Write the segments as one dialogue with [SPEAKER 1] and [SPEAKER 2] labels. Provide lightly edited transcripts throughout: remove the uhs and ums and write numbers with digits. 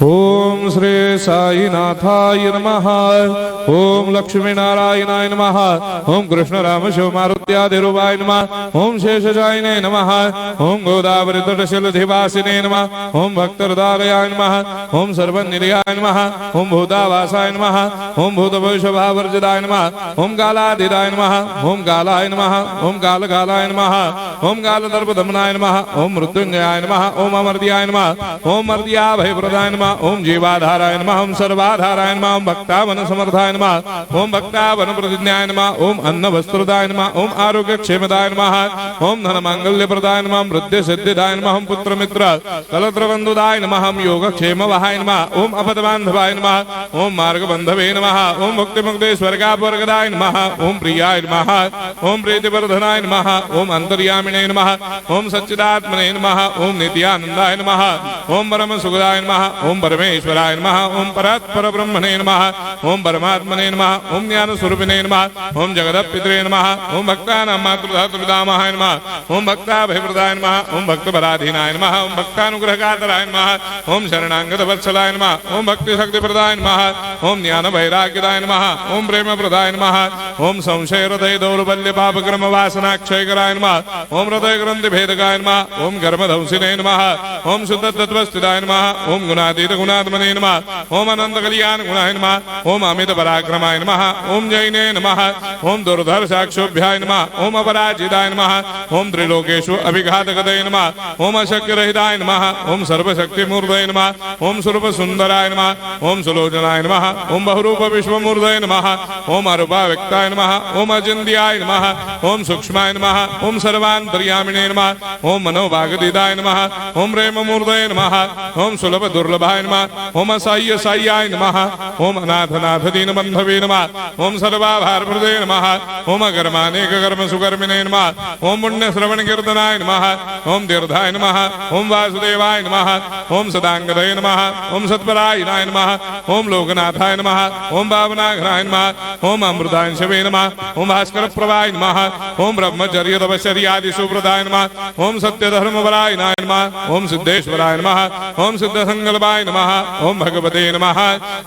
[SPEAKER 1] ओम श्री साईनाथाय नमः। ओम लक्ष्मी नारायणाय नमः। ओम कृष्ण राम शिव मारुत्यादिरूपाय नमः। ओम शेषशायिने नमः। ओम गोदावरी तटशिलधिवासिने नमः। ओम भक्तहृदयाय नमः। ओम सर्वनिलयाय नमः। ओम भूतावासाय नमः। ओम भूतभविष्यभावर्जिताय नमः। ओम कालाधीराय नमः। ओम कालाय नमः। ओम कालकालाय नमः। ओम कालदर्पदमनाय नमः। ओम मृत्युंजयाय नमः। ओम अमर्त्याय नमः। ओम मर्त्याभयप्रदाय नमः। ओम जीवाधाराय नमः। ओम सर्वाधाराय नमः। ओम भक्तावन समर्थाय नमः। ओम भक्तावन प्रतिज्ञाय नमः। ओम अन्न वस्त्रदाय नमः। ओम आरोग्य क्षेमदाय नमः। ओम धन मांगल्य प्रदाय नमः। ओम वृद्धि सिद्धिदाय नमः। ओम पुत्र मित्र कलत्र बंधुदाय नमः। ओम योग क्षेम वहाय नमः। ओम अपदबांधवाय नमः। ओम मार्ग बंधवे नमः। ओम मुक्ति मुक्ति स्वर्गापवर्गदाय नमः। ओम प्रियाय नमः। ओम प्रीतिवर्धनाय नमः। ओम अंतर्यामिने नमः। ओम सच्चिदात्मने नमः। ओम नित्यानंदाय नमः। ओम परम सुखदाय नमः। ओम परमेश्वराय नमः। ओम परात्पर ब्रह्मणे नमः। ओम परमात्मने नमः। ओम ज्ञान स्वरूपिणे नमः। ओम जगदपितरे नमः। ओम भक्तानां मातृधातुपितामहाय नमः। ओम भक्ताभयप्रदाय नमः। ओम भक्तपराधीनाय नमः। ओम भक्तानुग्रहकातराय नमः। ओम शरणागत वत्सलाय नमः। ओम भक्ति शक्ति प्रदाय नमः। ओम ज्ञान वैराग्यदाय नमः। ओम प्रेम प्रदाय नमः। ओम संशय हृदय दौर्बल्य पापक्रम वासना क्षयकराय नमः। ओम हृदय ग्रंथि भेदकाय नमः। ओम कर्मधंसिने नमः। ओम शुद्ध तत्वस्थिताय नमः। ओम गुणातीत गुणात्मने नमः। ओम अनंत कल्याण गुणाय नमः। ओम अमित पराक्रमाय नमः। ओम जैने नमः। ओम दुर्धर्षाक्षोभ्याय नमः। ओम अपराजिताय नमः। ओम त्रिलोकेषु अभिघातगतये नमः। ओम अशक्यरहिताय नमः। ओम सर्वशक्तिमूर्तये नमः। ओम स्वरूप सुंदराय नमः। ओम सुलोचनाय नमः। ओम बहुरूप विश्वमूर्तये नमः। ओम अरूपाव्यक्ताय नमः। ओम अचिन्त्याय नमः। ओम सूक्ष्माय नमः। ओम सर्वान्तर्यामिने नमः। ओम मनोभागदिताय नमः। ओम प्रेममूर्तये नमः। ओम सुलभ दुर्लभाय नमः। ओम असाह्य साह्याय नमः। ओम अनाथनाथ दीनबन्धवे नमः। ओम सर्वाभारप्रदे नमः। ओम अकर्मानेक कर्म सुकर्मिणे नमः। ओम पुण्य श्रवण कीर्तनाय नमः। ओम तीर्थाय नमः। ओम वासुदेवाय नमः। ओम सदांगदये नमः। ओम सत्परायणाय नमः। ओम लोकनाथाय नमः। ओम भावनाघ्नाय नमः। ओम अमृतांशवे नमः। ओम भास्कर प्रभाय नमः। ओम ब्रह्मचर्य तपश्चर्यादि सुव्रताय नमः। ओम सत्यधर्मपरायणाय नमः। ओम सिद्धेश्वराय नमः। ओम सिद्धसंकल्पाय नमः। ओम भगवते नमः।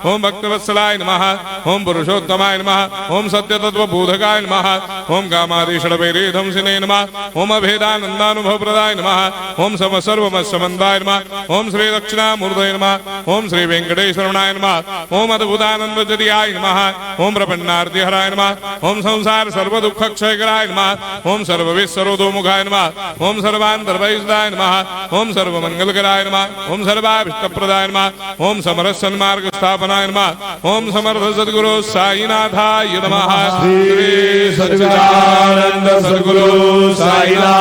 [SPEAKER 1] ओम भक्तवत्सलाय नमः। ओम पुरुषोत्तमाय नमः। ओम सत्यतत्त्वबोधकाय नमः। ओम कामादिषडवैरेधंसिने नमः। ओम अभेदानन्दानुभवप्रदाय नमः। ओम सर्वमस्समन्दाय नमः। ओम श्री दक्षिणामूर्तये नमः। ओम श्री वेंकटेश्वरनाय नमः। ओम अद्भुतानन्दजर्याय नमः। ओम प्रपन्नार्तिहराय नमः। ओम संसार सर्वदुःखक्षयकराय नमः। ओम सर्वविस्सरोदोमुखाय नमः। ओम सर्वान्तर्वैसदाय नमः। ओम सर्वमङ्गलकराय नमः। ओम सर्वाभीष्टप्रदाय नमः। ओम समरस सन्मार्ग स्थापनाय नमः। ओम समर्थ सद्गुरु साईनाथाय नमः।
[SPEAKER 2] श्री सच्चिदानंद सद्गुरु साईनाथ